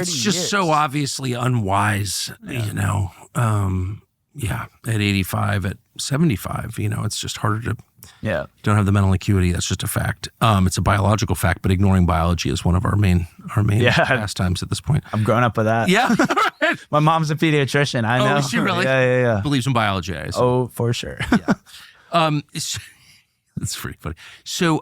It's just so obviously unwise, Yeah, at 85, at 75, it's just harder to. Yeah. Don't have the mental acuity. That's just a fact. It's a biological fact, but ignoring biology is one of our main pastimes at this point. I'm growing up with that. Yeah. My mom's a pediatrician. I know. Oh, is she really? Yeah. Believes in biology, I assume. Oh, for sure. Yeah. That's pretty funny. So,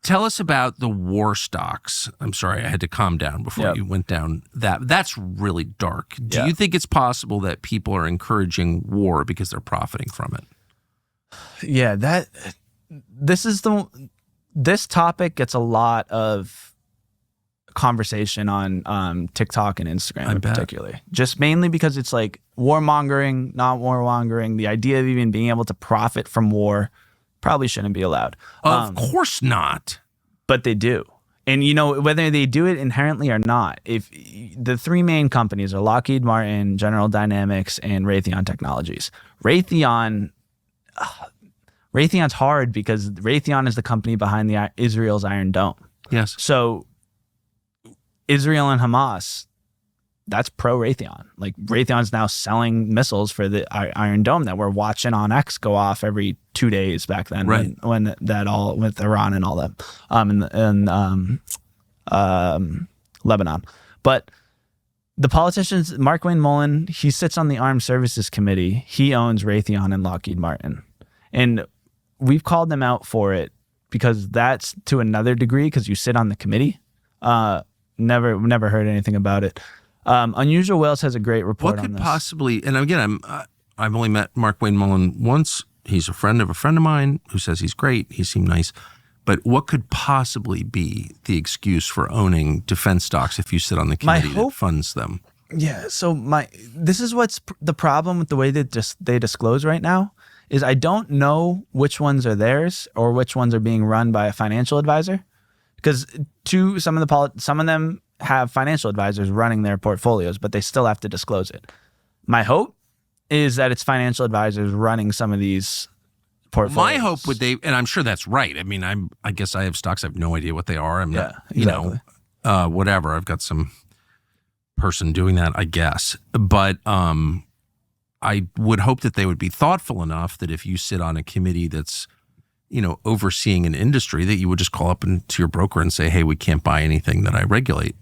tell us about the war stocks. I'm sorry, I had to calm down before you went down that. That's really dark. Do you think it's possible that people are encouraging war because they're profiting from it? Yeah, this topic gets a lot of conversation on TikTok and Instagram particularly. Just mainly because it's like warmongering, not warmongering. The idea of even being able to profit from war probably shouldn't be allowed. Of course not. But they do. And whether they do it inherently or not, if the three main companies are Lockheed Martin, General Dynamics, and Raytheon Technologies. Raytheon's hard because Raytheon is the company behind Israel's Iron Dome. Yes. So Israel and Hamas, that's pro-Raytheon. Like Raytheon's now selling missiles for the Iron Dome that we're watching on X go off every 2 days back then, right? When that all with Iran and all that, Lebanon. But the politicians, Mark Wayne Mullen, he sits on the Armed Services Committee. He owns Raytheon and Lockheed Martin, and we've called them out for it because that's to another degree because you sit on the committee. Never heard anything about it. Unusual Whales has a great report on this. What could possibly, and again, I've only met Mark Wayne Mullen once. He's a friend of mine who says he's great. He seemed nice. But what could possibly be the excuse for owning defense stocks if you sit on the committee that funds them? Yeah, so this is what's the problem with the way that they disclose right now is I don't know which ones are theirs or which ones are being run by a financial advisor. Because some of them have financial advisors running their portfolios, but they still have to disclose it. My hope is that it's financial advisors running some of these portfolios. My hope and I'm sure that's right. I mean, I guess I have stocks. I have no idea what they are. I'm not, exactly. Whatever. I've got some person doing that, I guess. But I would hope that they would be thoughtful enough that if you sit on a committee that's overseeing an industry, that you would just call up to your broker and say, hey, we can't buy anything that I regulate.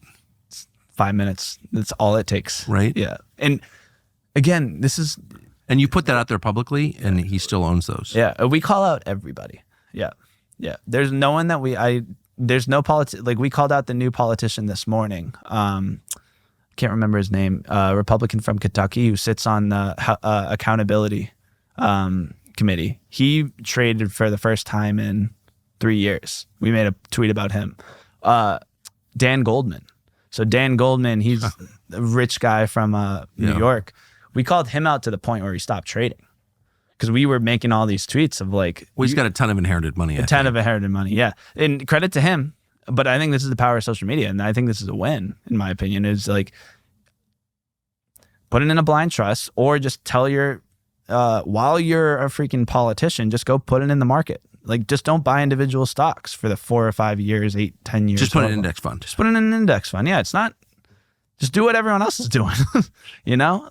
5 minutes. That's all it takes. Right? Yeah. And again, and you put that out there publicly and he still owns those. Yeah. We call out everybody. Yeah. Yeah. There's no one that there's no like we called out the new politician this morning. Can't remember his name. Republican from Kentucky who sits on the accountability committee. He traded for the first time in 3 years. We made a tweet about him. Dan Goldman. So Dan Goldman, he's a rich guy from New York. We called him out to the point where he stopped trading because we were making all these tweets of like... Well, he's got a ton of inherited money. A ton of inherited money, yeah. And credit to him. But I think this is the power of social media. And I think this is a win, in my opinion, is like put it in a blind trust or just tell while you're a freaking politician, just go put it in the market. Like, just don't buy individual stocks for the 4 or 5 years, 8, 10 years. Just put it in an index fund. Just put it in an index fund. Yeah, it's not... Just do what everyone else is doing,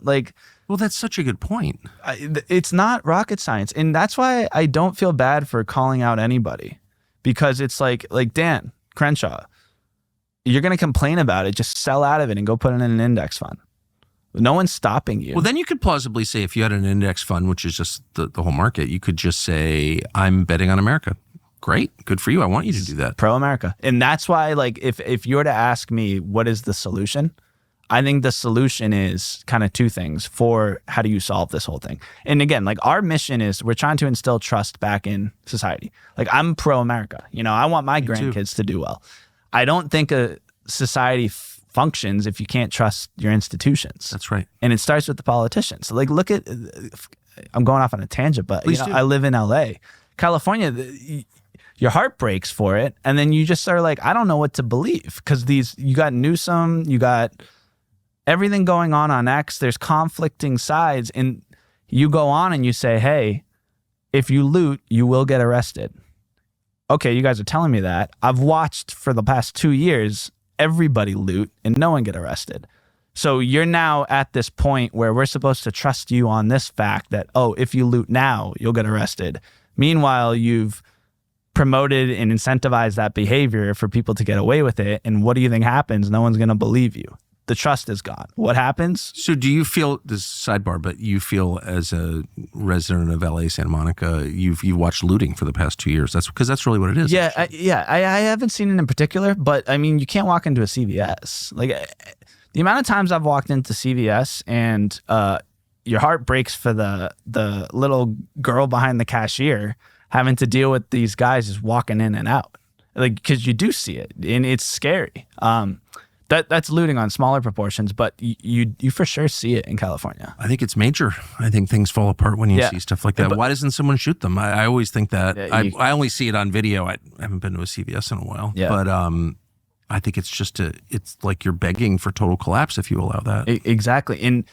Like... Well, that's such a good point. It's not rocket science. And that's why I don't feel bad for calling out anybody. Because it's like Dan Crenshaw, you're going to complain about it, just sell out of it and go put it in an index fund. No one's stopping you. Well, then you could plausibly say if you had an index fund, which is just the whole market, you could just say, I'm betting on America. Great. Good for you. I want you to do that. Pro-America. And that's why, like, if you were to ask me what is the solution, I think the solution is kind of two things for how do you solve this whole thing. And again, like our mission is we're trying to instill trust back in society. Like I'm pro-America. I want my grandkids to do well. I don't think a society functions if you can't trust your institutions. That's right. And it starts with the politicians. So like look at, I'm going off on a tangent, but I live in LA. California, your heart breaks for it. And then you just are like, I don't know what to believe because you got Newsom, you got everything going on X, there's conflicting sides, and you go on and you say, hey, if you loot, you will get arrested. Okay, you guys are telling me that. I've watched for the past 2 years everybody loot and no one get arrested. So you're now at this point where we're supposed to trust you on this fact that, oh, if you loot now, you'll get arrested. Meanwhile, you've promoted and incentivized that behavior for people to get away with it. And what do you think happens? No one's going to believe you. The trust is gone. What happens? So do you feel, this is sidebar, but you feel as a resident of LA, Santa Monica, you've watched looting for the past 2 years. That's because that's really what it is. Yeah. I haven't seen it in particular, but I mean, you can't walk into a CVS. Like the amount of times I've walked into CVS and your heart breaks for the little girl behind the cashier having to deal with these guys just walking in and out. Like, because you do see it and it's scary. That's looting on smaller proportions, but you for sure see it in California. I think it's major. I think things fall apart when you see stuff like that. But why doesn't someone shoot them? I always think that. I only see it on video. I haven't been to a CVS in a while. Yeah. But I think it's just it's like you're begging for total collapse if you allow that. Exactly. And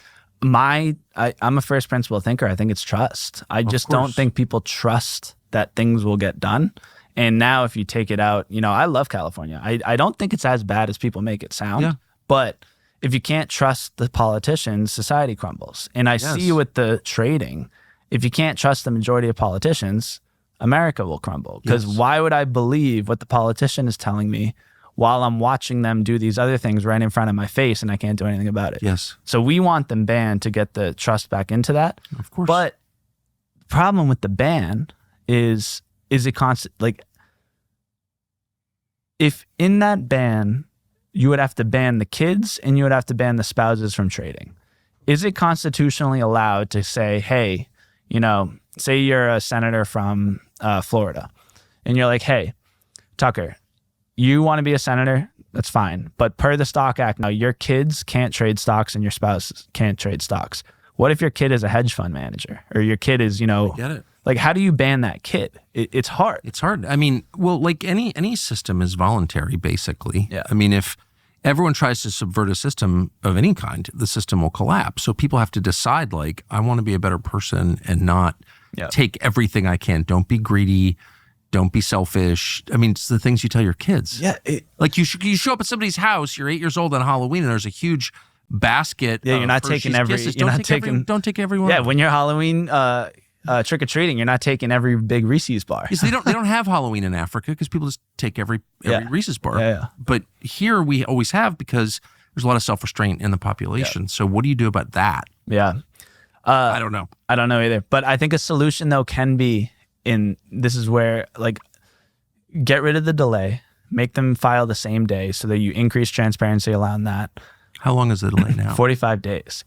I'm a first principle thinker. I think it's trust. I just don't think people trust that things will get done. And now if you take it out, I love California. I don't think it's as bad as people make it sound. Yeah. But if you can't trust the politicians, society crumbles. And I see with the trading, if you can't trust the majority of politicians, America will crumble. Because why would I believe what the politician is telling me while I'm watching them do these other things right in front of my face and I can't do anything about it? Yes. So we want them banned to get the trust back into that. Of course. But the problem with the ban is it constant, like, if in that ban, you would have to ban the kids and you would have to ban the spouses from trading. Is it constitutionally allowed to say, hey, say you're a senator from Florida and you're like, hey, Tucker, you want to be a senator? That's fine. But per the Stock Act, now your kids can't trade stocks and your spouse can't trade stocks. What if your kid is a hedge fund manager or your kid is, I get it. Like, how do you ban that kid? It's hard. It's hard. I mean, well, like any system is voluntary, basically. Yeah. I mean, if everyone tries to subvert a system of any kind, the system will collapse. So people have to decide, like, I want to be a better person and not take everything I can. Don't be greedy. Don't be selfish. I mean, it's the things you tell your kids. Yeah. Like you show up at somebody's house, you're 8 years old on Halloween, and there's a huge basket. Yeah, you're not taking every. Kisses. Don't take everyone. Yeah, when you're Halloween trick or treating, you're not taking every big Reese's bar. Yes, they don't have Halloween in Africa because people just take every Reese's bar. Yeah. But here we always have because there's a lot of self-restraint in the population. So what do you do about that? Yeah. I don't know. I don't know either. But I think a solution though can be this is where, like, get rid of the delay, make them file the same day so that you increase transparency around that. How long is the delay now? 45 days.